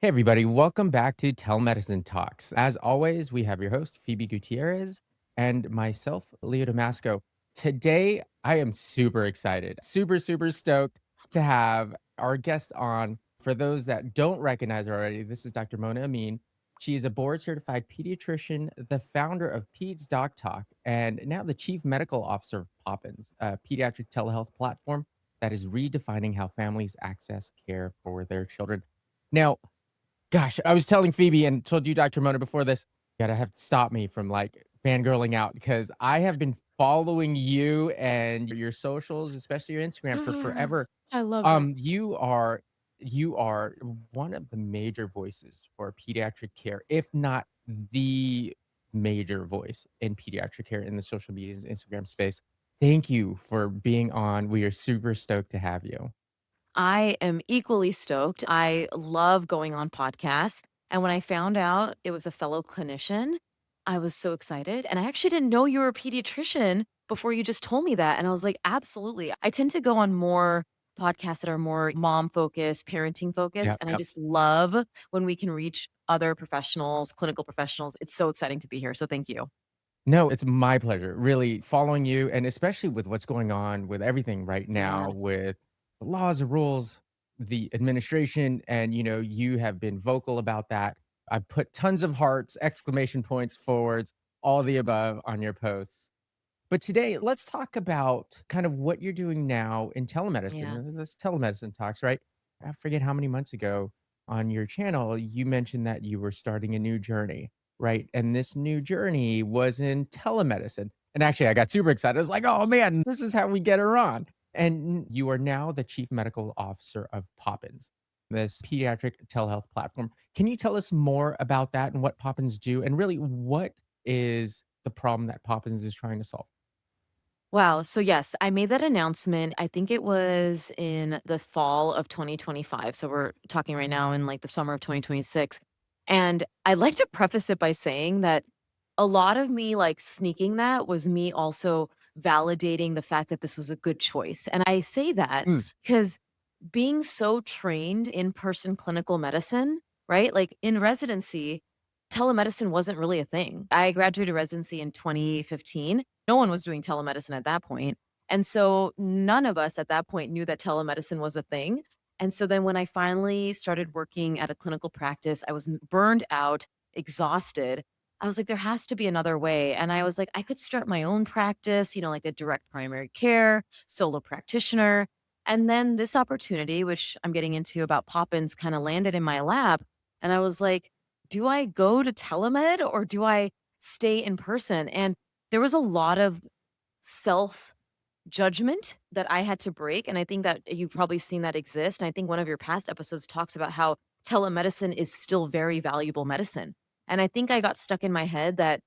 Hey, everybody. Welcome back to Telemedicine Talks. As always, we have your host, Phoebe Gutierrez, and myself, Leo Damasco. Today, I am super excited, super stoked to have our guest on. For those that don't recognize her already, this is Dr. Mona Amin. She is a board certified pediatrician, the founder of Peds Doc Talk, and now the chief medical officer of Poppins, a pediatric telehealth platform that is redefining how families access care for their children. Now, gosh, I was telling Phoebe and told you, Dr. Mona, before this, you gotta have to stop me from like fangirling out because I have been following you and your socials, especially your Instagram, for forever. I love it. You are one of the major voices for pediatric care, if not the major voice in pediatric care in the social media Instagram space. Thank you for being on. We are super stoked to have you. I am equally stoked. I love going on podcasts. And when I found out it was a fellow clinician, I was so excited. And I actually didn't know you were a pediatrician before you just told me that. And I was like, absolutely. I tend to go on more podcasts that are more mom focused, parenting focused. Yeah. And I just love when we can reach other professionals, clinical professionals. It's so exciting to be here. So thank you. No, it's my pleasure, really following you, and especially with what's going on with everything right Yeah. now with the laws, the rules, the administration, and, you have been vocal about that. I put tons of hearts, exclamation points, forwards, all the above on your posts. But today, let's talk about kind of what you're doing now in Yeah. telemedicine. This telemedicine talks, right? I forget how many months ago on your channel you mentioned that you were starting a new journey, right? And this new journey was in telemedicine. And actually, I got super excited. I was like, oh man, this is how we get her on. And you are now the chief medical officer of Poppins, this pediatric telehealth platform. Can you tell us more about that and what Poppins do? And really, what is the problem that Poppins is trying to solve? Wow. So, yes, I made that announcement. I think it was in the fall of 2025. So, we're talking right now in like the summer of 2026. And I'd like to preface it by saying that a lot of me like sneaking that was me also validating the fact that this was a good choice. And I say that Mm, because being so trained in person clinical medicine, right? Like in residency, telemedicine wasn't really a thing. I graduated residency in 2015. No one was doing telemedicine at that point. And so none of us at that point knew that telemedicine was a thing. And so then when I finally started working at a clinical practice, I was burned out, exhausted. I was like, there has to be another way. And I was like, I could start my own practice, like a direct primary care, solo practitioner. And then this opportunity, which I'm getting into about Poppins, kind of landed in my lap. And I was like, do I go to telemed or do I stay in person? And there was a lot of self judgment that I had to break. And I think that you've probably seen that exist. And I think one of your past episodes talks about how telemedicine is still very valuable medicine. And I think I got stuck in my head that,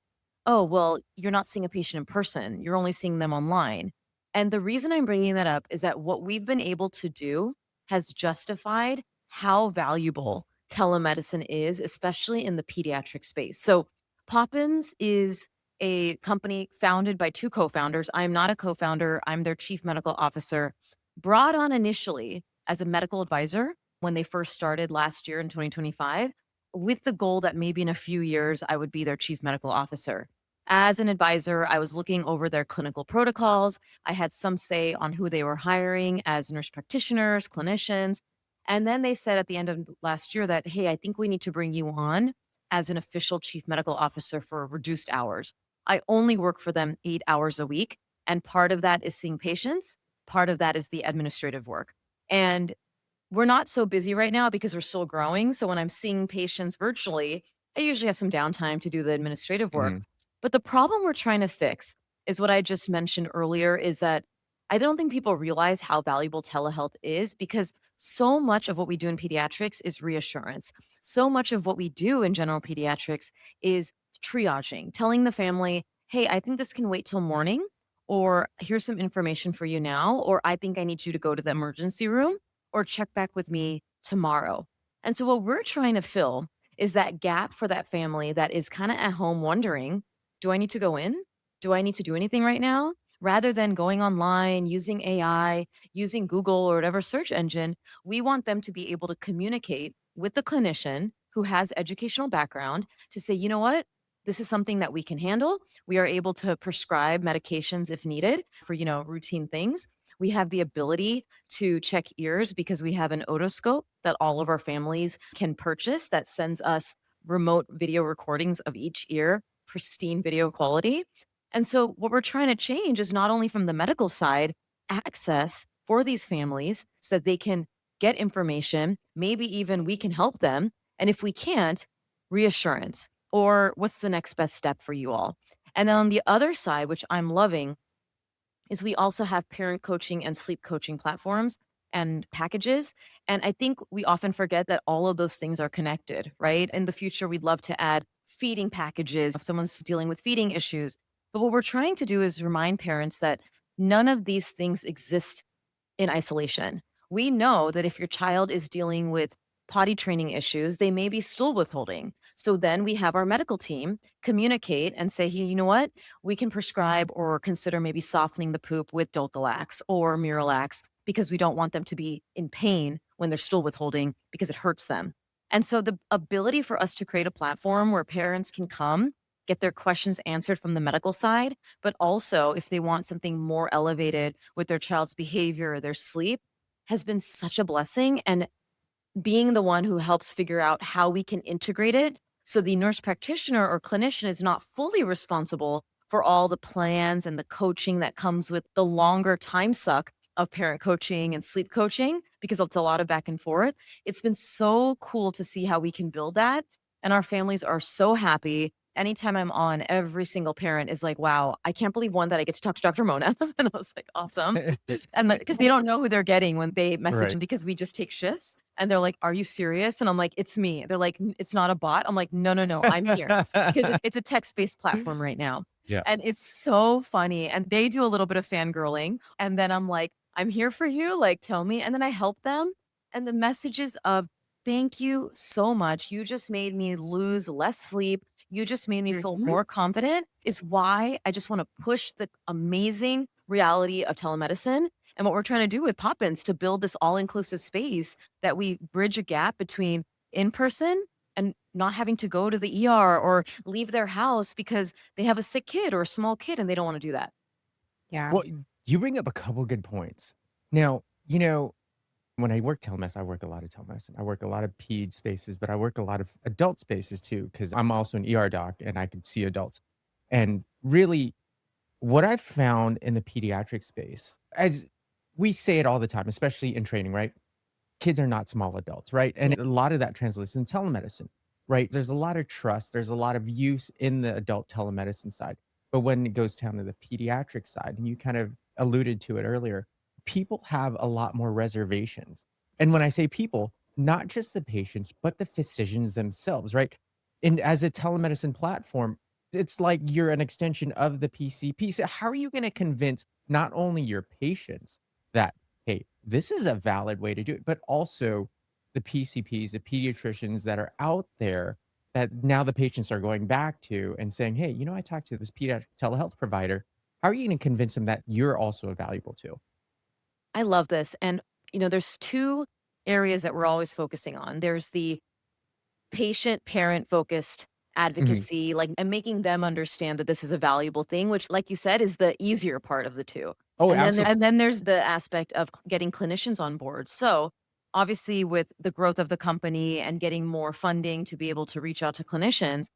oh, well, you're not seeing a patient in person, you're only seeing them online. And the reason I'm bringing that up is that what we've been able to do has justified how valuable telemedicine is, especially in the pediatric space. So, Poppins is a company founded by two co founders. I'm not a co founder, I'm their chief medical officer, brought on initially as a medical advisor when they first started last year in 2025, with the goal that maybe in a few years I would be their chief medical officer. As an advisor, I was looking over their clinical protocols. I had some say on who they were hiring as nurse practitioners, clinicians. And then they said at the end of last year that, hey, I think we need to bring you on as an official chief medical officer for reduced hours. I only work for them 8 hours a week. And part of that is seeing patients, part of that is the administrative work. And we're not so busy right now because we're still growing. So when I'm seeing patients virtually, I usually have some downtime to do the administrative work. mhm, But the problem we're trying to fix is what I just mentioned earlier is that I don't think people realize how valuable telehealth is because so much of what we do in pediatrics is reassurance. So much of what we do in general pediatrics is triaging, telling the family, hey, I think this can wait till morning, or here's some information for you now, or I think I need you to go to the emergency room or check back with me tomorrow. And so, what we're trying to fill is that gap for that family that is kind of at home wondering, do I need to go in? Do I need to do anything right now? Rather than going online, using AI, using Google or whatever search engine, we want them to be able to communicate with the clinician who has educational background to say, you know what? This is something that we can handle. We are able to prescribe medications if needed for, routine things. We have the ability to check ears because we have an otoscope that all of our families can purchase that sends us remote video recordings of each ear, pristine video quality. And so, what we're trying to change is not only from the medical side, access for these families so that they can get information, maybe even we can help them. And if we can't, reassurance or what's the next best step for you all. And then on the other side, which I'm loving, is we also have parent coaching and sleep coaching platforms and packages. And I think we often forget that all of those things are connected, right? In the future, we'd love to add feeding packages if someone's dealing with feeding issues. But what we're trying to do is remind parents that none of these things exist in isolation. We know that if your child is dealing with potty training issues, they may be stool withholding. So then we have our medical team communicate and say, hey, you know what? We can prescribe or consider maybe softening the poop with Dulcolax or Miralax because we don't want them to be in pain when they're stool withholding because it hurts them. And so the ability for us to create a platform where parents can come, get their questions answered from the medical side, but also if they want something more elevated with their child's behavior or their sleep has been such a blessing. And being the one who helps figure out how we can integrate it so the nurse practitioner or clinician is not fully responsible for all the plans and the coaching that comes with the longer time suck of parent coaching and sleep coaching because it's a lot of back and forth. It's been so cool to see how we can build that. And our families are so happy. Anytime I'm on, every single parent is like, wow, I can't believe one that I get to talk to Dr. Mona. And I was like, awesome. And because they don't know who they're getting when they message Right. them because we just take shifts. And they're like, "Are you serious?" And I'm like, "It's me." They're like, "It's not a bot." I'm like, "No, no, no, I'm here." Because it's a text-based platform right now. Yeah. And it's so funny. And they do a little bit of fangirling. And then I'm like, "I'm here for you. Like, tell me." And then I help them. And the messages of, "Thank you so much. You just made me lose less sleep. You just made me feel more confident," is why I just want to push the amazing reality of telemedicine and what we're trying to do with Poppins to build this all-inclusive space that we bridge a gap between in person and not having to go to the ER or leave their house because they have a sick kid or a small kid and they don't want to do that. Yeah. Well, you bring up a couple good points. Now, when I work telemedicine, I work a lot of telemedicine. I work a lot of ped spaces, but I work a lot of adult spaces too, because I'm also an ER doc and I can see adults. And really, what I've found in the pediatric space, as we say it all the time, especially in training, right? Kids are not small adults, right? And a lot of that translates in telemedicine, right? There's a lot of trust, there's a lot of use in the adult telemedicine side. But when it goes down to the pediatric side, and you kind of alluded to it earlier, people have a lot more reservations. And when I say people, not just the patients, but the physicians themselves, right? And as a telemedicine platform, it's like you're an extension of the PCP. So how are you going to convince not only your patients that, hey, this is a valid way to do it, but also the PCPs, the pediatricians that are out there that now the patients are going back to and saying, hey, I talked to this pediatric telehealth provider. How are you going to convince them that you're also valuable too? I love this. And, there's two areas that we're always focusing on. There's the patient parent focused Mhm. advocacy, like, and making them understand that this is a valuable thing, which, like you said, is the easier part of the two. Oh, And absolutely. then there's the aspect of getting clinicians on board. So obviously with the growth of the company and getting more funding to be able to reach out to clinicians,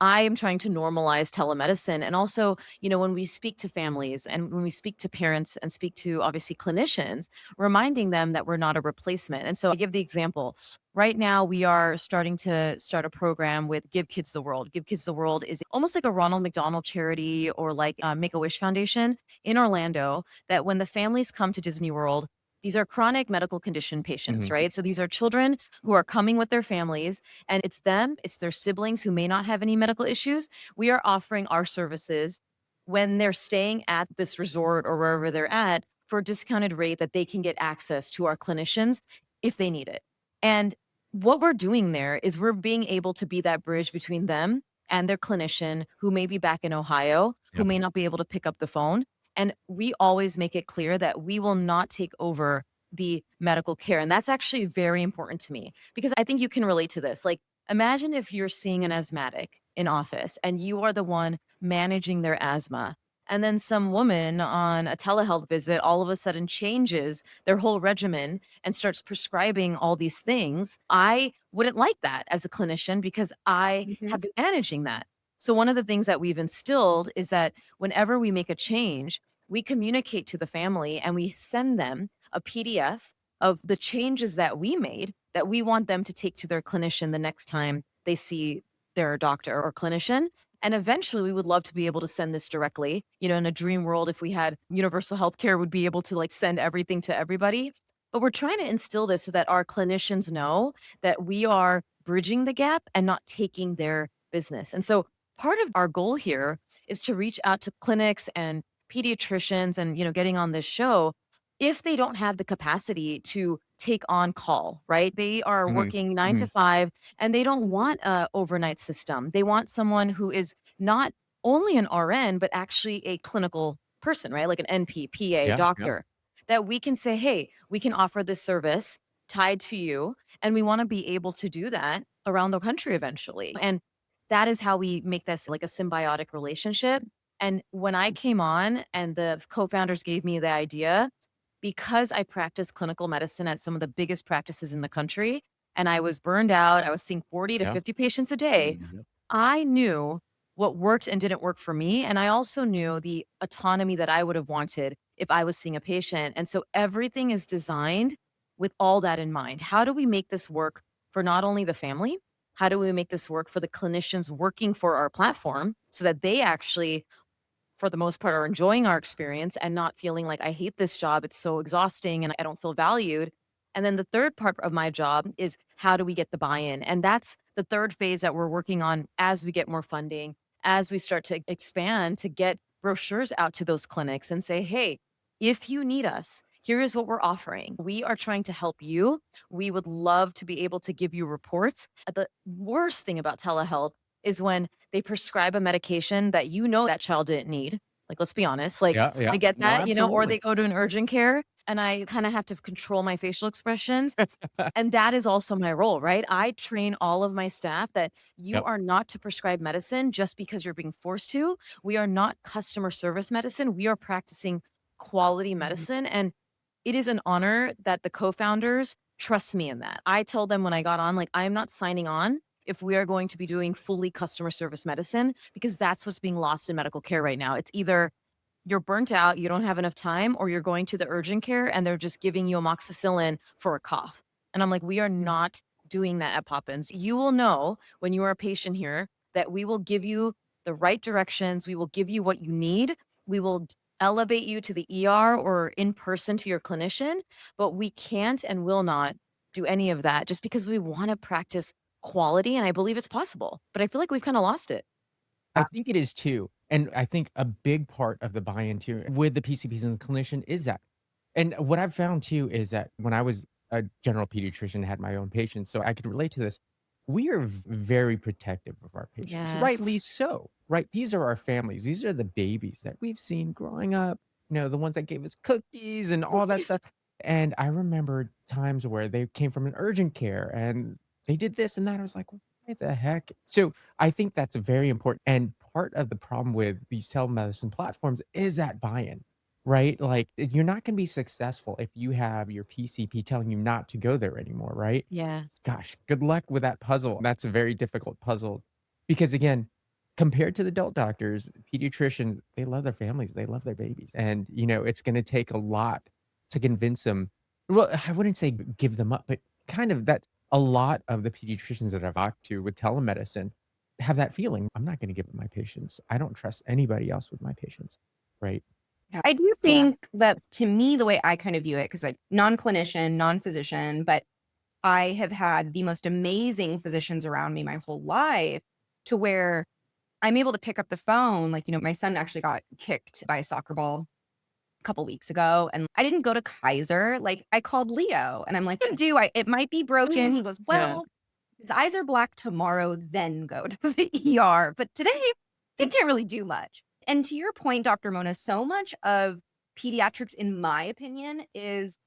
I am trying to normalize telemedicine. And also, when we speak to families and when we speak to parents and speak to obviously clinicians, reminding them that we're not a replacement. And so I give the example. Right now, we are starting to start a program with Give Kids the World. Give Kids the World is almost like a Ronald McDonald charity or like Make a Wish Foundation in Orlando. That when the families come to Disney World, these are chronic medical condition patients, Mhm. right? So these are children who are coming with their families and it's them, it's their siblings who may not have any medical issues. We are offering our services when they're staying at this resort or wherever they're at for a discounted rate that they can get access to our clinicians if they need it. And what we're doing there is we're being able to be that bridge between them and their clinician who may be back in Ohio, who Yep. may not be able to pick up the phone. And we always make it clear that we will not take over the medical care. And that's actually very important to me because I think you can relate to this. Like, imagine if you're seeing an asthmatic in office and you are the one managing their asthma. And then some woman on a telehealth visit all of a sudden changes their whole regimen and starts prescribing all these things. I wouldn't like that as a clinician because I Mhm. have been managing that. So, one of the things that we've instilled is that whenever we make a change, we communicate to the family and we send them a PDF of the changes that we made that we want them to take to their clinician the next time they see their doctor or clinician. And eventually we would love to be able to send this directly. In a dream world, if we had universal healthcare, would be able to like send everything to everybody. But we're trying to instill this so that our clinicians know that we are bridging the gap and not taking their business. And so part of our goal here is to reach out to clinics and pediatricians and getting on this show if they don't have the capacity to take on call, right? They are Mhm, working 9 to mhm. 5 and they don't want a overnight system. They want someone who is not only an RN but actually a clinical person, right? Like an NP, PA, Yeah, yeah. doctor that we can say, "Hey, we can offer this service tied to you." And we want to be able to do that around the country eventually. And that is how we make this like a symbiotic relationship. And when I came on and the co-founders gave me the idea, because I practiced clinical medicine at some of the biggest practices in the country and I was burned out, I was seeing 40 to Yeah. 50 patients a day, Yep. I knew what worked and didn't work for me. And I also knew the autonomy that I would have wanted if I was seeing a patient. And so everything is designed with all that in mind. How do we make this work for not only the family? How do we make this work for the clinicians working for our platform so that they actually, for the most part, are enjoying our experience and not feeling like I hate this job. It's so exhausting and I don't feel valued. And then the third part of my job is how do we get the buy in? And that's the third phase that we're working on as we get more funding, as we start to expand to get brochures out to those clinics and say, hey, if you need us, here is what we're offering. We are trying to help you. We would love to be able to give you reports. The worst thing about telehealth is when they prescribe a medication that that child didn't need. Like, let's be honest, like, Yeah, I yeah. get No, that, or absolutely. they go to an urgent care and I kind of have to control my facial expressions. And that is also my role, right? I train all of my staff that you Yep. are not to prescribe medicine just because you're being forced to. We are not customer service medicine. We are practicing quality Mhm. medicine. And it is an honor that the co-founders trust me in that. I told them when I got on, like, I am not signing on if we are going to be doing fully customer service medicine because that's what's being lost in medical care right now. It's either you're burnt out, you don't have enough time, or you're going to the urgent care and they're just giving you amoxicillin for a cough. And I'm like, we are Mhm. not doing that at Poppins. You will know when you are a patient here that we will give you the right directions. We will give you what you need. We will elevate you to the ER or in person to your clinician, but we can't and will not do any of that just because we want to practice quality. And I believe it's possible, but I feel like we've kind of lost it. I think it is too, and I think a big part of the buy-in too with the PCPs and the clinician is that. And what I've found too is that when I was a general pediatrician, had my own patients, so I could relate to this. We are very protective of our patients, Yes. rightly so, right? These are our families. These are the babies that we've seen growing up, the ones that gave us cookies and all that stuff. And I remember times where they came from an urgent care and they did this and that. I was like, "What the heck?" So I think that's very important, and part of the problem with these telemedicine platforms is that buy-in, right? Like, you're not gonna be successful if you have your PCP telling you not to go there anymore, right? Yeah. Gosh, good luck with that puzzle. That's a very difficult puzzle because, again, compared to the adult doctors, pediatricians, they love their families, they love their babies, and, it's gonna take a lot to convince them. Well, I wouldn't say give them up, but kind of that a lot of the pediatricians that I've talked to with telemedicine have that feeling, "I'm not gonna give up my patients. I don't trust anybody else with my patients." Right? Yeah, I do think that to me, the way I kind of view it, because like non-clinician, non-physician, but I have had the most amazing physicians around me my whole life to where I'm able to pick up the phone. Like, my son actually got kicked by a soccer ball a couple weeks ago, and I didn't go to Kaiser. Like, I called Leo and I'm like, "What do I, it might be broken." He goes, Yeah. "Well, his eyes are black tomorrow, then go to the ER. But today, they can't really do much." And to your point, Dr. Mona, so much of pediatrics, in my opinion, is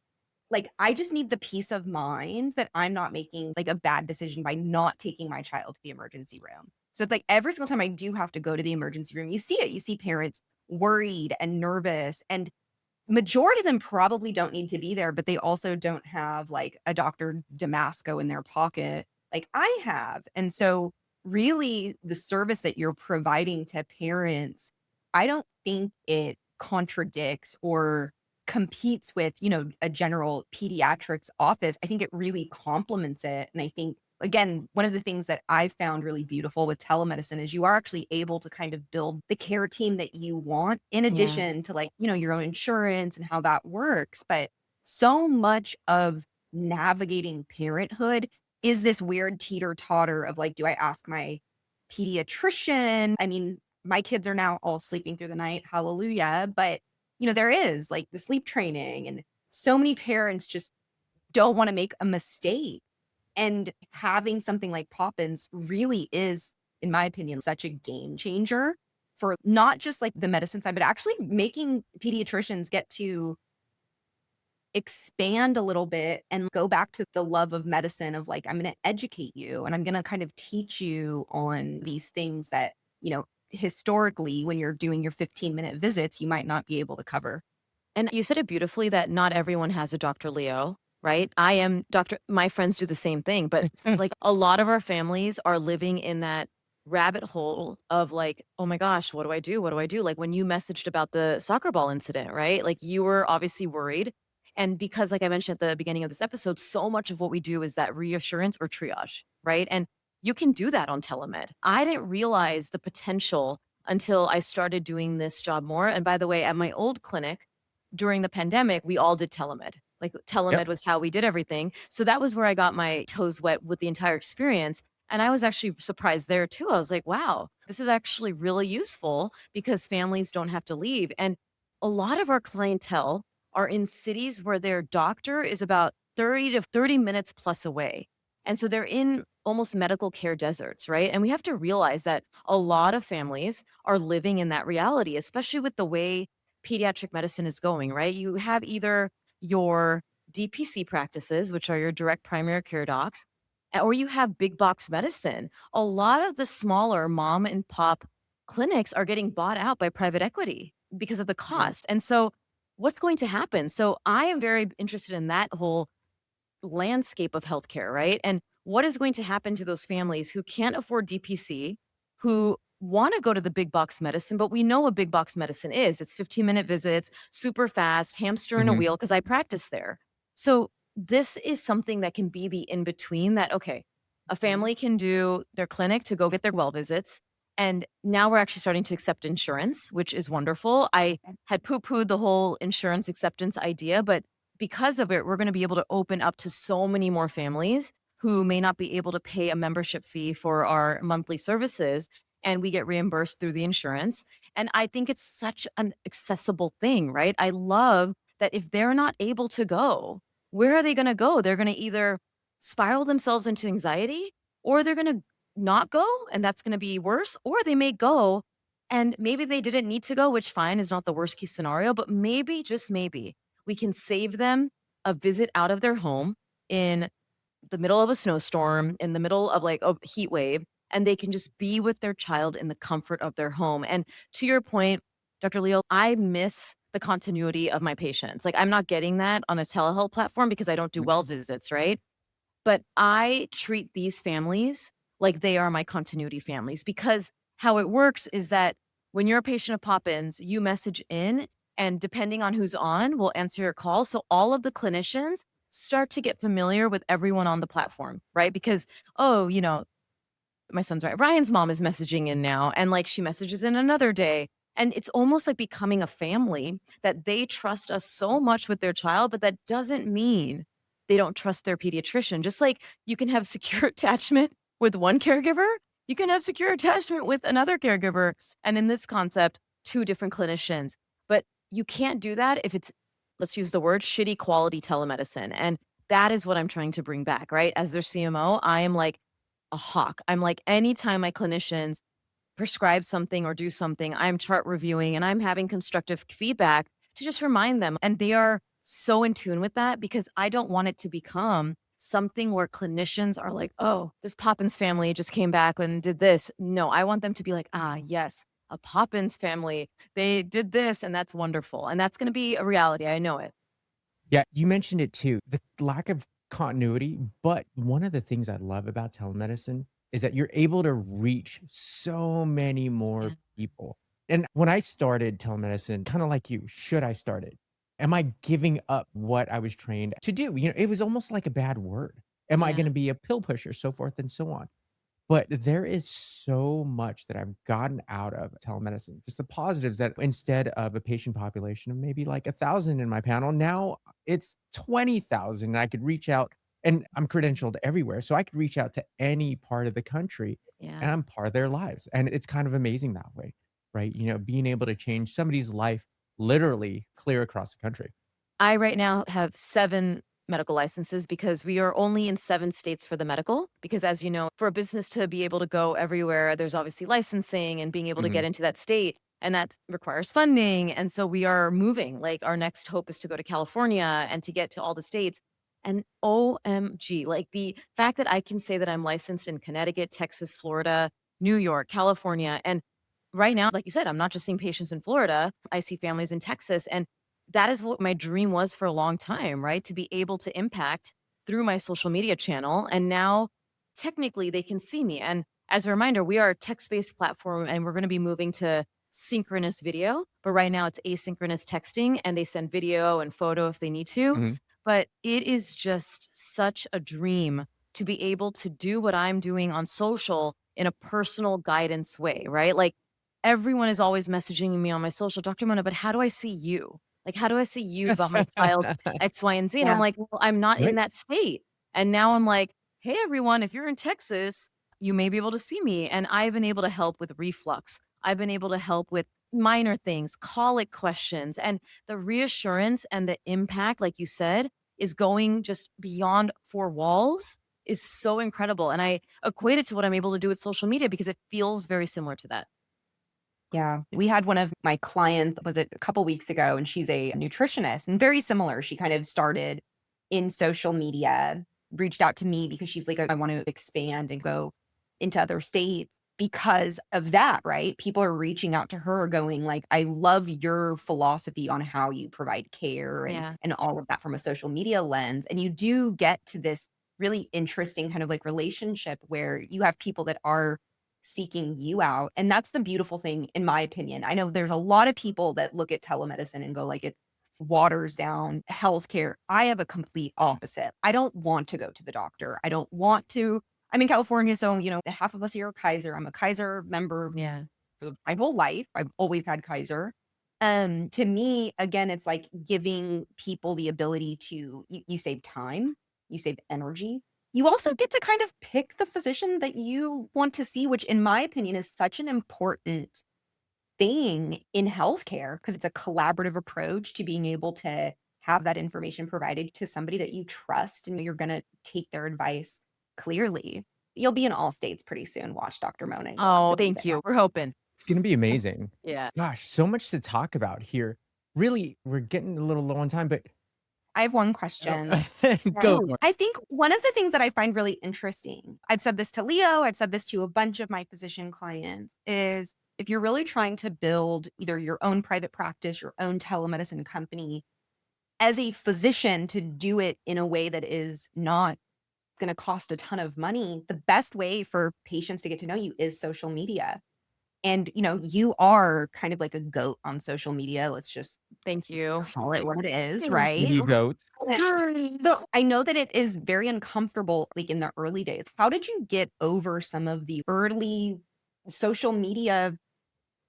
Like, I just need the peace of mind that I'm not making, like, a bad decision by not taking my child to the emergency room. So it's like every single time I do have to go to the emergency room, you see it. You see parents worried and nervous, and majority of them probably don't need to be there, but they also don't have, like, a Dr. Damasco in their pocket like I have. And so, really, the service that you're providing to parents, I don't think it contradicts or competes with, a general pediatrics office. I think it really complements it, and I think, again, one of the things that I've found really beautiful with telemedicine is you are actually able to kind of build the care team that you want in Yeah. addition to, like, your own insurance and how that works. But so much of navigating parenthood is this weird teeter-totter of, like, do I ask my pediatrician? I mean, my kids are now all sleeping through the night, hallelujah, but, there is, like, the sleep training, and so many parents just don't wanna make a mistake. And having something like Poppins really is, in my opinion, such a game changer for not just, like, the medicine side, but actually making pediatricians get to expand a little bit and go back to the love of medicine of, like, I'm gonna educate you and I'm gonna kind of teach you on these things that, historically, when you're doing your 15-minute visits, you might not be able to cover. And you said it beautifully that not everyone has a Dr. Leo, right? I am Dr. My friends do the same thing, but like a lot of our families are living in that rabbit hole of like, oh my gosh, what do I do? What do I do? Like when you messaged about the soccer ball incident, right? Like you were obviously worried. And because, like I mentioned at the beginning of this episode, so much of what we do is that reassurance or triage, right? And you can do that on telemed. I didn't realize the potential until I started doing this job more. And by the way, at my old clinic, during the pandemic, we all did telemed. Like Yep. telemed was how we did everything. So that was where I got my toes wet with the entire experience. And I was actually surprised there too. I was like, wow, this is actually really useful because families don't have to leave. And a lot of our clientele are in cities where their doctor is about 30 to 30 minutes plus away. And so they're in almost medical care deserts, right? And we have to realize that a lot of families are living in that reality, especially with the way pediatric medicine is going, right? You have either your DPC practices, which are your direct primary care docs, or you have big box medicine. A lot of the smaller mom and pop clinics are getting bought out by private equity because of the Mhm. cost. And so, what's going to happen? So, I am very interested in that whole landscape of healthcare, right? And what is going to happen to those families who can't afford DPC, who want to go to the big box medicine, but we know what big box medicine is. It's 15-minute visits, super fast, hamster in a Mhm. wheel, because I practice there. So this is something that can be the in between that, okay, a Mhm. family can do their clinic to go get their well visits. And now we're actually starting to accept insurance, which is wonderful. I had poo pooed the whole insurance acceptance idea, but because of it, we're going to be able to open up to so many more families who may not be able to pay a membership fee for our monthly services. And we get reimbursed through the insurance. And I think it's such an accessible thing, right? I love that if they're not able to go, where are they going to go? They're going to either spiral themselves into anxiety or they're going to not go. And that's going to be worse. Or they may go and maybe they didn't need to go, which fine is not the worst case scenario, but maybe, just maybe, we can save them a visit out of their home in the middle of a snowstorm, in the middle of like a heat wave, and they can just be with their child in the comfort of their home. And to your point, Dr. Leo, I miss the continuity of my patients. Like I'm not getting that on a telehealth platform because I don't do well visits, right? But I treat these families like they are my continuity families because how it works is that when you're a patient of Poppins, you message in, and depending on who's on, we'll answer your call. So all of the clinicians start to get familiar with everyone on the platform, right? Because, oh, my son's right. Ryan's mom is messaging in now, and like she messages in another day. And it's almost like becoming a family that they trust us so much with their child, but that doesn't mean they don't trust their pediatrician. Just like you can have secure attachment with one caregiver, you can have secure attachment with another caregiver. And in this concept, two different clinicians. But you can't do that if it's, let's use the word, shitty quality telemedicine. And that is what I'm trying to bring back, right? As their CMO, I am like, a hawk. I'm like, anytime my clinicians prescribe something or do something, I'm chart reviewing and I'm having constructive feedback to just remind them. And they are so in tune with that because I don't want it to become something where clinicians are like, oh, this Poppins family just came back and did this. No, I want them to be like, ah, yes, a Poppins family. They did this and that's wonderful. And that's going to be a reality. I know it. Yeah, you mentioned it too, the lack of continuity, but one of the things I love about telemedicine is that you're able to reach so many more Yeah. people. And when I started telemedicine, kind of like you, should I start it? Am I giving up what I was trained to do? It was almost like a bad word. Am I going Yeah. to be a pill pusher, so forth and so on? But there is so much that I've gotten out of telemedicine. Just the positives that instead of a patient population of maybe like 1,000 in my panel, now it's 20,000 and I could reach out and I'm credentialed everywhere. So I could reach out to any part of the country and Yeah. I'm part of their lives. And it's kind of amazing that way, right? Being able to change somebody's life literally clear across the country. I right now have 7 medical licenses because we are only in 7 states for the medical. Because as you know, for a business to be able to go everywhere, there's obviously licensing and being able to get Mhm. into that state, and that requires funding. And so we are moving. Like our next hope is to go to California and to get to all the states. And OMG, like the fact that I can say that I'm licensed in Connecticut, Texas, Florida, New York, California, and right now, like you said, I'm not just seeing patients in Florida. I see families in Texas, and that is what my dream was for a long time, right? To be able to impact through my social media channel. And now technically they can see me. And as a reminder, we are a text based platform and we're going to be moving to synchronous video. But right now it's asynchronous texting and they send video and photo if they need to. Mhm. But it is just such a dream to be able to do what I'm doing on social in a personal guidance way, right? Like everyone is always messaging me on my social, Dr. Mona, but how do I see you? Like, how do I see you about my child's X, Y, and Z? And I'm Yeah. like, well, I'm not in Right. that state. And now I'm like, hey, everyone, if you're in Texas, you may be able to see me. And I've been able to help with reflux. I've been able to help with minor things, colic questions, and the reassurance and the impact, like you said, is going just beyond 4 walls is so incredible. And I equate it to what I'm able to do with social media because it feels very similar to that. Yeah. We had one of my clients, was it a couple weeks ago, and she's a nutritionist and very similar. She kind of started in social media, reached out to me because she's like, I want to expand and go into other states because of that, right? People are reaching out to her going like, I love your philosophy on how you provide care Yeah. and all of that from a social media lens. And you do get to this really interesting kind of like relationship where you have people that are seeking you out. And that's the beautiful thing, in my opinion. I know there's a lot of people that look at telemedicine and go like it waters down healthcare. I have a complete opposite. I don't want to go to the doctor. I don't want to. I'm in California, so half of us here are Kaiser. I'm a Kaiser member Yeah. for my whole life. I've always had Kaiser. To me, again, it's like giving people the ability to you save time, you save energy. You also get to kind of pick the physician that you want to see, which in my opinion is such an important thing in healthcare because it's a collaborative approach to being able to have that information provided to somebody that you trust and you're going to take their advice clearly. You'll be in all states pretty soon. Watch Dr. Mona. You'll have Oh, to be thank there. you. We're hoping. It's going to be amazing. Yeah. Gosh, so much to talk about here. Really, we're getting a little low on time, but I have one oh, question. go Oh, for it. I think one of the things that I find really interesting, I've said this to Leo, I've said this to a bunch of my physician clients, is if you're really trying to build either your own private practice, your own telemedicine company, as a physician to do it in a way that is not going to cost a ton of money, the best way for patients to get to know you is social media. And, you are kind of like a goat on social media. Let's just Thank you. call it what it is, Thank right? You goat. So I know that it is very uncomfortable, like in the early days. How did you get over some of the early social media,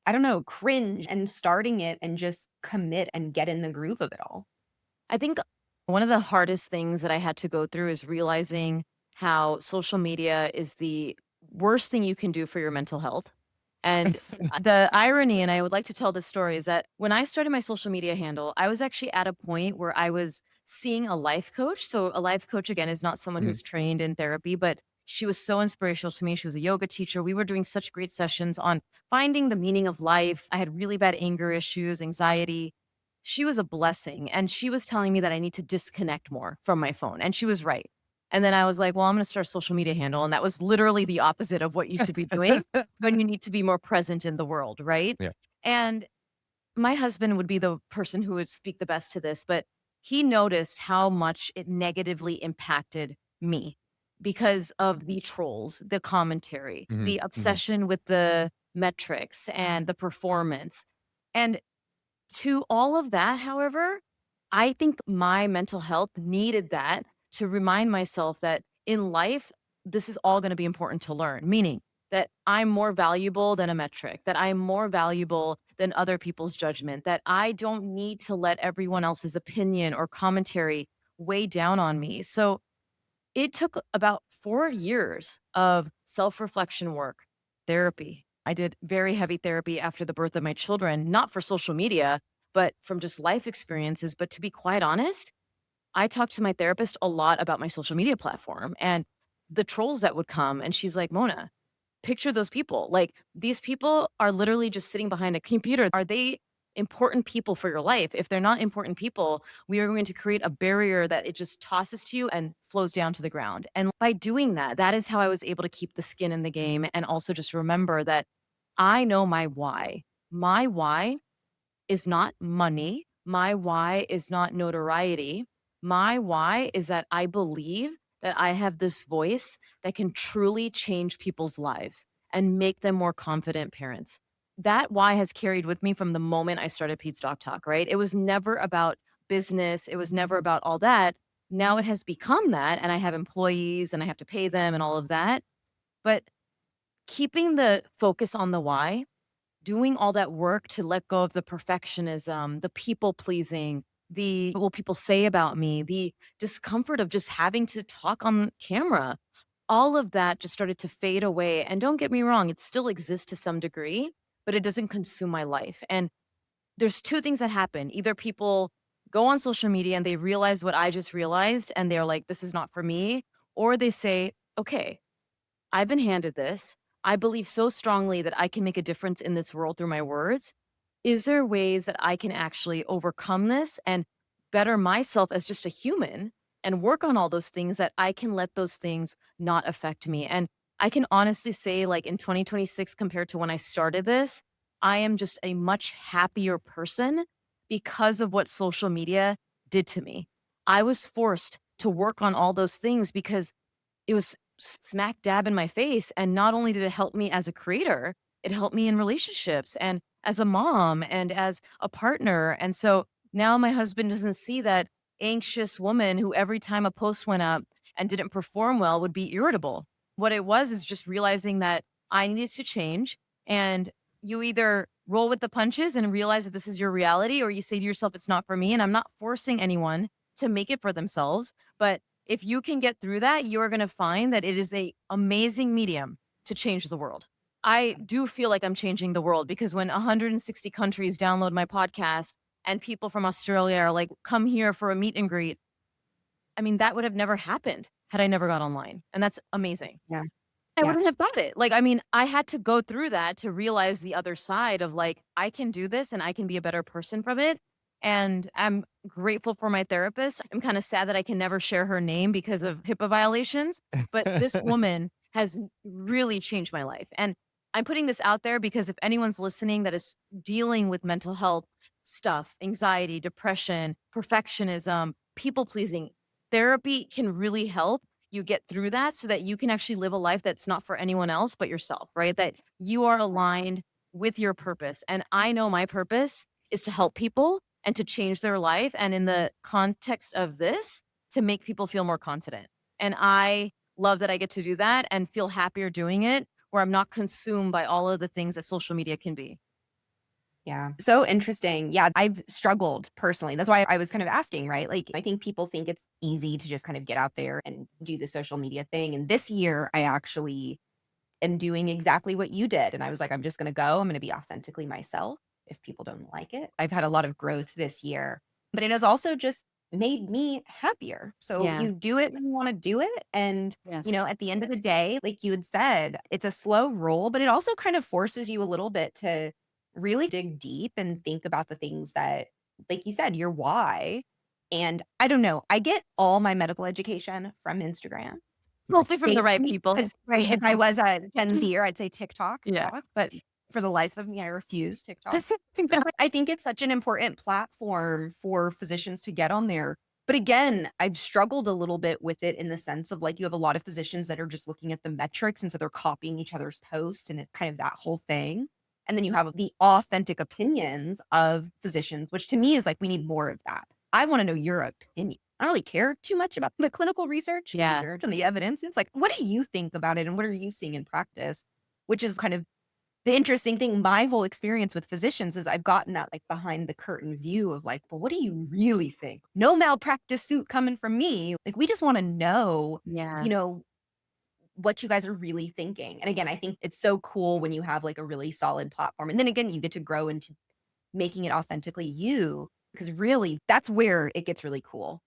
I don't know, cringe and starting it and just commit and get in the groove of it all? I think one of the hardest things that I had to go through is realizing how social media is the worst thing you can do for your mental health. And the irony, and I would like to tell this story, is that when I started my social media handle, I was actually at a point where I was seeing a life coach. So, a life coach, again, is not someone Mhm. who's trained in therapy, but she was so inspirational to me. She was a yoga teacher. We were doing such great sessions on finding the meaning of life. I had really bad anger issues, anxiety. she was a blessing. And she was telling me that I need to disconnect more from my phone. And she was right. And then I was like, well, I'm going to start a social media handle. And that was literally the opposite of what you should be doing when you need to be more present in the world. Right. Yeah. And my husband would be the person who would speak the best to this, but he noticed how much it negatively impacted me because of the trolls, the commentary, Hmm. the Hmm. obsession with the metrics and the performance. And to all of that, however, I think my mental health needed that to remind myself that in life, this is all going to be important to learn, meaning that I'm more valuable than a metric, that I'm more valuable than other people's judgment, that I don't need to let everyone else's opinion or commentary weigh down on me. So it took about 4 years of self-reflection work, therapy. I did very heavy therapy after the birth of my children, not for social media, but from just life experiences. But to be quite honest, I talked to my therapist a lot about my social media platform and the trolls that would come. And she's like, Mona, picture those people. Like, these people are literally just sitting behind a computer. Are they important people for your life? If they're not important people, we are going to create a barrier that it just tosses to you and flows down to the ground. And by doing that, that is how I was able to keep the skin in the game and also just remember that I know my why. My why is not money. My why is not notoriety. My why is that I believe that I have this voice that can truly change people's lives and make them more confident parents. That why has carried with me from the moment I started Pete's Doc Talk, right? It was never about business. It was never about all that. Now it has become that. And I have employees and I have to pay them and all of that. But keeping the focus on the why, doing all that work to let go of the perfectionism, the people pleasing, the what will people say about me, the discomfort of just having to talk on camera, all of that just started to fade away. And don't get me wrong, it still exists to some degree, but it doesn't consume my life. And there's two things that happen. Either people go on social media and they realize what I just realized and they're like, this is not for me, or they say, okay, I've been handed this. I believe so strongly that I can make a difference in this world through my words. Is there ways that I can actually overcome this and better myself as just a human and work on all those things that I can let those things not affect me? And I can honestly say, like in 2026, compared to when I started this, I am just a much happier person because of what social media did to me. I was forced to work on all those things because it was smack dab in my face, and not only did it help me as a creator, it helped me in relationships and as a mom and as a partner, and so now my husband doesn't see that anxious woman who every time a post went up and didn't perform well would be irritable. What it was is just realizing that I needed to change, and you either roll with the punches and realize that this is your reality, or you say to yourself, it's not for me, and I'm not forcing anyone to make it for themselves, but if you can get through that, you're going to find that it is a amazing medium to change the world. I do feel like I'm changing the world because when 160 countries download my podcast and people from Australia are like, come here for a meet and greet, I mean, that would have never happened had I never got online. And that's amazing. Yeah. I Yeah. wouldn't have got it. Like, I mean, I had to go through that to realize the other side of like, I can do this and I can be a better person from it. And I'm grateful for my therapist. I'm kind of sad that I can never share her name because of HIPAA violations, but this woman has really changed my life. And I'm putting this out there because if anyone's listening that is dealing with mental health stuff, anxiety, depression, perfectionism, people pleasing, therapy can really help you get through that so that you can actually live a life that's not for anyone else but yourself, right? That you are aligned with your purpose. And I know my purpose is to help people and to change their life. And in the context of this, to make people feel more confident. And I love that I get to do that and feel happier doing it, where I'm not consumed by all of the things that social media can be. Yeah. So interesting. Yeah. I've struggled personally. That's why I was kind of asking, right? Like, I think people think it's easy to just kind of get out there and do the social media thing. And this year, I actually am doing exactly what you did. And I was like, I'm just going to go. I'm going to be authentically myself if people don't like it. I've had a lot of growth this year, but it has also just made me happier. So Yeah. you do it when you want to do it. And, Yes. at the end of the day, like you had said, it's a slow roll, but it also kind of forces you a little bit to really dig deep and think about the things that like you said, your why. And I don't know, I get all my medical education from Instagram. Hopefully from the right Me, people. because right, if I was a Gen Zer, I'd say TikTok, Yeah. but for the life of me, I refuse TikTok. But I think it's such an important platform for physicians to get on there. But again, I've struggled a little bit with it in the sense of like you have a lot of physicians that are just looking at the metrics, and so they're copying each other's posts and it's kind of that whole thing. And then you have the authentic opinions of physicians, which to me is like we need more of that. I want to know your opinion. I don't really care too much about the clinical research Yeah. either and the evidence. It's like, what do you think about it and what are you seeing in practice? Which is kind of the interesting thing. My whole experience with physicians is I've gotten that like behind the curtain view of like, well, what do you really think? No malpractice suit coming from me. Like, we just want to know, Yeah. you know, what you guys are really thinking. And again, I think it's so cool when you have like a really solid platform. And then again, you get to grow into making it authentically you, because really that's where it gets really cool.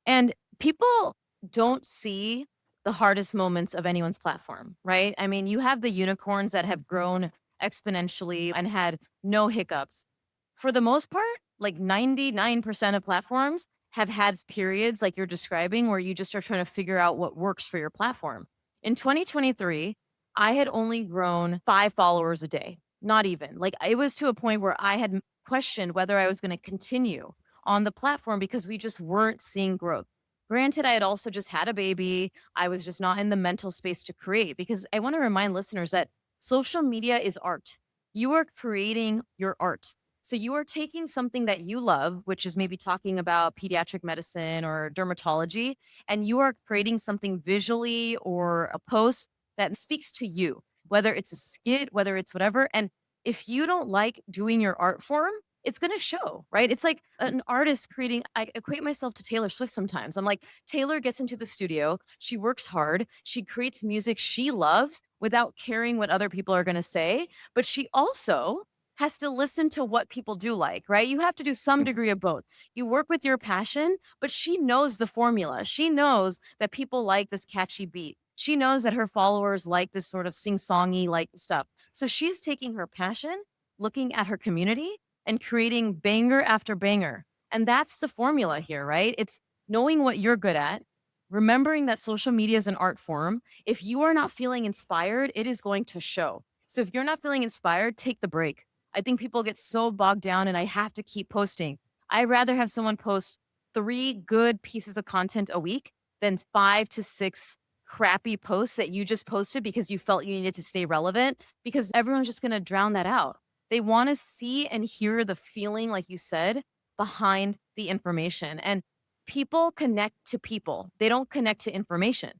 And people don't see the hardest moments of anyone's platform, right? I mean, you have the unicorns that have grown exponentially and had no hiccups. For the most part, like 99% of platforms have had periods like you're describing where you just are trying to figure out what works for your platform. In 2023, I had only grown 5 followers a day, not even. Like it was to a point where I had questioned whether I was going to continue on the platform because we just weren't seeing growth. Granted, I had also just had a baby. I was just not in the mental space to create because I want to remind listeners that social media is art. You are creating your art. So you are taking something that you love, which is maybe talking about pediatric medicine or dermatology, and you are creating something visually or a post that speaks to you, whether it's a skit, whether it's whatever. And if you don't like doing your art form, it's going to show, right? It's like an artist creating. I equate myself to Taylor Swift sometimes. I'm like, Taylor gets into the studio, she works hard, she creates music she loves without caring what other people are going to say. But she also has to listen to what people do like, right? You have to do some degree of both. You work with your passion, but she knows the formula. She knows that people like this catchy beat. She knows that her followers like this sort of sing-songy like stuff. So she's taking her passion, looking at her community, and creating banger after banger. And that's the formula here, right? It's knowing what you're good at, remembering that social media is an art form. If you are not feeling inspired, it is going to show. So if you're not feeling inspired, take the break. I think people get so bogged down and I have to keep posting. I'd rather have someone post 3 good pieces of content a week than 5 to 6 crappy posts that you just posted because you felt you needed to stay relevant, because everyone's just going to drown that out. They want to see and hear the feeling, like you said, behind the information. And people connect to people, they don't connect to information.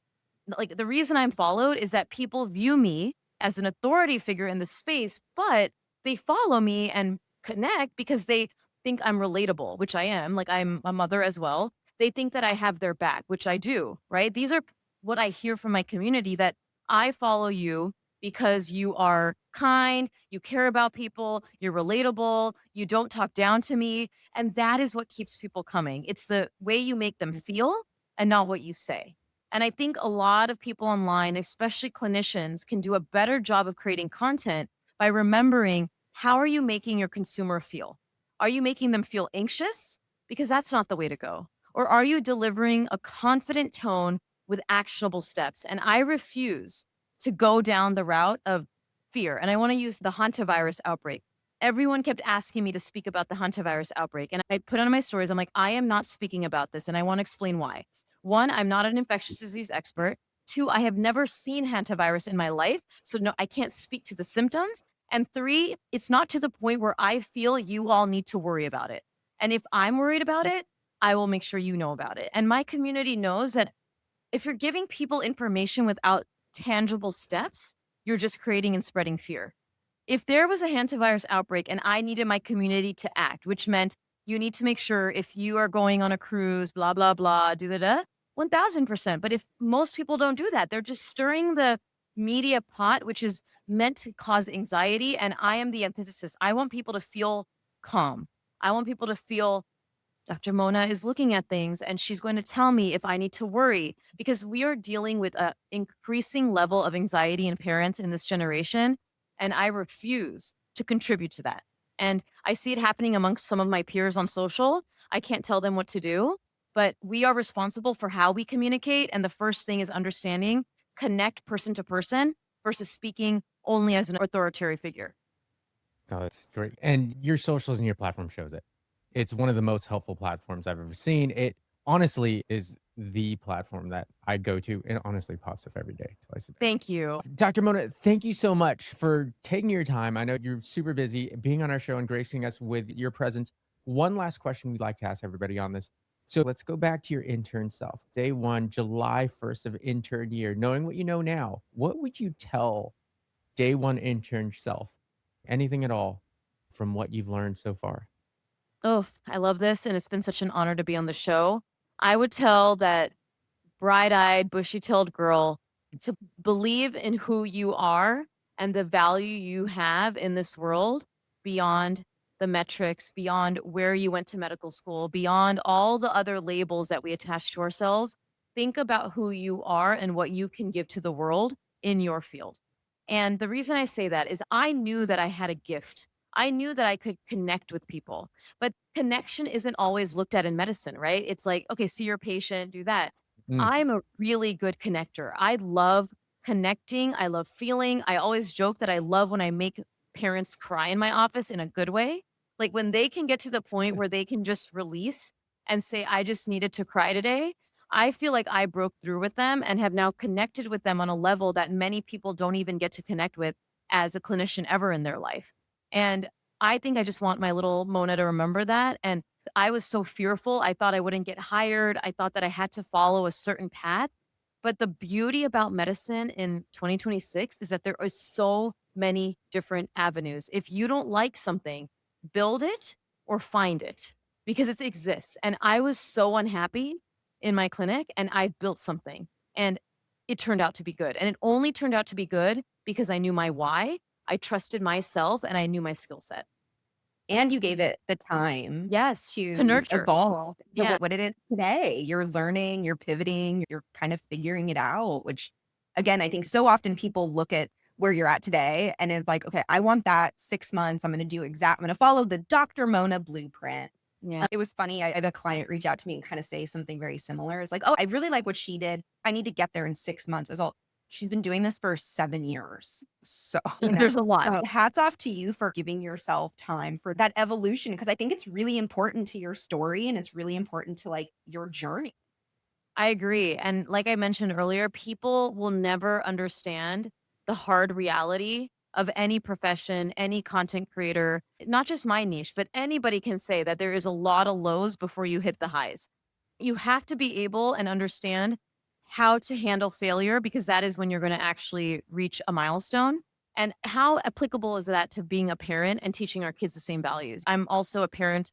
Like the reason I'm followed is that people view me as an authority figure in the space, but they follow me and connect because they think I'm relatable, which I am. Like I'm a mother as well. They think that I have their back, which I do, right? These are what I hear from my community, that I follow you because you are kind, you care about people, you're relatable, you don't talk down to me. And that is what keeps people coming. It's the way you make them feel and not what you say. And I think a lot of people online, especially clinicians, can do a better job of creating content by remembering, how are you making your consumer feel? Are you making them feel anxious? Because that's not the way to go. Or are you delivering a confident tone with actionable steps? And I refuse to go down the route of fear. And I want to use the hantavirus outbreak. Everyone kept asking me to speak about the hantavirus outbreak. And I put on my stories, I'm like, I am not speaking about this. And I want to explain why. One, I'm not an infectious disease expert. Two, I have never seen hantavirus in my life. So no, I can't speak to the symptoms. And three, it's not to the point where I feel you all need to worry about it. And if I'm worried about it, I will make sure you know about it. And my community knows that if you're giving people information without tangible steps, you're just creating and spreading fear. If there was a hantavirus outbreak and I needed my community to act, which meant you need to make sure if you are going on a cruise, blah, blah, blah, do da 1000%. But if most people don't do that, they're just stirring the media pot, which is meant to cause anxiety. And I am the antithesis. I want people to feel calm. I want people to feel Dr. Mona is looking at things and she's going to tell me if I need to worry, because we are dealing with an increasing level of anxiety in parents in this generation. And I refuse to contribute to that. And I see it happening amongst some of my peers on social. I can't tell them what to do, but we are responsible for how we communicate. And the first thing is understanding, connect person to person versus speaking only as an authoritarian figure. Oh, that's great. And your socials and your platform shows it. It's one of the most helpful platforms I've ever seen. It honestly is the platform that I go to. It honestly pops up every day, twice a day. Thank you. Dr. Mona, thank you so much for taking your time. I know you're super busy being on our show and gracing us with your presence. One last question we'd like to ask everybody on this. So let's go back to your intern self. Day one, July 1st of intern year, knowing what you know now, what would you tell day one intern self? Anything at all from what you've learned so far? Oh, I love this. And it's been such an honor to be on the show. I would tell that bright eyed, bushy tailed girl to believe in who you are and the value you have in this world beyond the metrics, beyond where you went to medical school, beyond all the other labels that we attach to ourselves. Think about who you are and what you can give to the world in your field. And the reason I say that is I knew that I had a gift. I knew that I could connect with people, but connection isn't always looked at in medicine, right? It's like, okay, see your patient, do that. Mm, I'm a really good connector. I love connecting. I love feeling. I always joke that I love when I make parents cry in my office in a good way. Like when they can get to the point where they can just release and say, I just needed to cry today. I feel like I broke through with them and have now connected with them on a level that many people don't even get to connect with as a clinician ever in their life. And I think I just want my little Mona to remember that. And I was so fearful. I thought I wouldn't get hired. I thought that I had to follow a certain path. But the beauty about medicine in 2026 is that there are so many different avenues. If you don't like something, build it or find it because it exists. And I was so unhappy in my clinic and I built something and it turned out to be good. And it only turned out to be good because I knew my why, I trusted myself, and I knew my skill set. And you gave it the time Yes, to to nurture. evolve to Yeah. what it is today. You're learning, you're pivoting, you're kind of figuring it out, which again, I think so often people look at where you're at today and it's like, okay, I want that 6 months. I'm going to follow the Dr. Mona blueprint. Yeah. It was funny. I had a client reach out to me and kind of say something very similar. It's like, oh, I really like what she did. I need to get there in 6 months. As all, she's been doing this for 7 years. So, There's a lot. hats off to you for giving yourself time for that evolution. Because I think it's really important to your story and it's really important to like your journey. I agree. And like I mentioned earlier, people will never understand the hard reality of any profession, any content creator, not just my niche, but anybody can say that there is a lot of lows before you hit the highs. You have to be able and understand how to handle failure because that is when you're going to actually reach a milestone. And how applicable is that to being a parent and teaching our kids the same values? I'm also a parent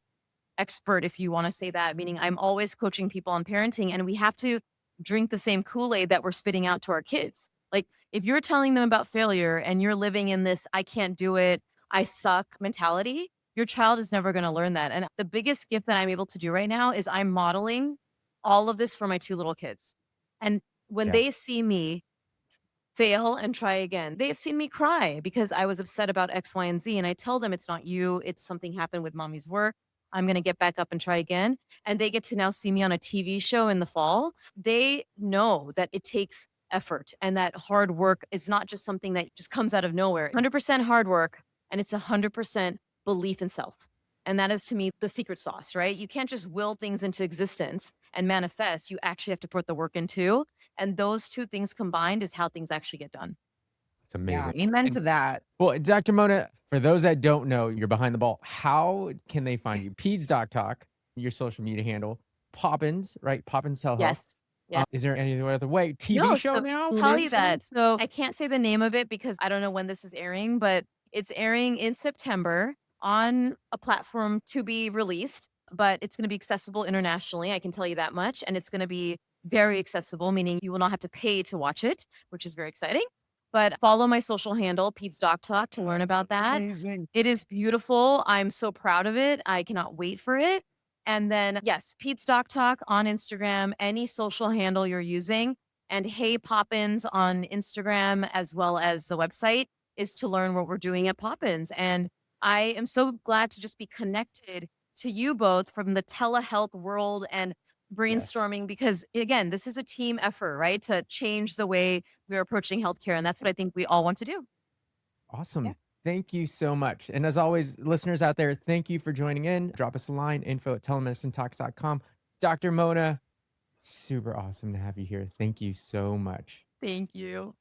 expert, if you want to say that, meaning I'm always coaching people on parenting, and we have to drink the same Kool-Aid that we're spitting out to our kids. Like, if you're telling them about failure and you're living in this, I can't do it, I suck mentality, your child is never going to learn that. And the biggest gift that I'm able to do right now is I'm modeling all of this for my two little kids. And when yeah. they see me fail and try again, they have seen me cry because I was upset about X, Y, and Z. And I tell them it's not you, it's something happened with mommy's work. I'm going to get back up and try again. And they get to now see me on a TV show in the fall. They know that it takes effort and that hard work is not just something that just comes out of nowhere. 100% hard work and it's 100% belief in self. And that is to me the secret sauce, right? You can't just will things into existence and manifest. You actually have to put the work into. And those two things combined is how things actually get done. It's amazing. Amen And to that. well, Dr. Mona, for those that don't know, you're behind the ball. How can they find you? Peds Doc Talk, your social media handle. Poppins, right? Poppins Telehealth. Yes. Yeah. Is there any other way? TV No, show so now? tell you that. So I can't say the name of it because I don't know when this is airing, but it's airing in September on a platform to be released, but it's going to be accessible internationally. I can tell you that much. And it's going to be very accessible, meaning you will not have to pay to watch it, which is very exciting. But follow my social handle, Peds Doc Talk, to learn about that. Amazing. It is beautiful. I'm so proud of it. I cannot wait for it. And then, yes, Peds Doc Talk on Instagram, any social handle you're using. And Hey Poppins on Instagram, as well as the website, is to learn what we're doing at Poppins. And I am so glad to just be connected to you both from the telehealth world and Yes. brainstorming because, again, this is a team effort, right? To change the way we're approaching healthcare. And that's what I think we all want to do. Yeah. Awesome. Thank you so much. And as always, listeners out there, thank you for joining in. Drop us a line, info@telemedicinetalks.com. Dr. Mona, super awesome to have you here. Thank you so much. Thank you.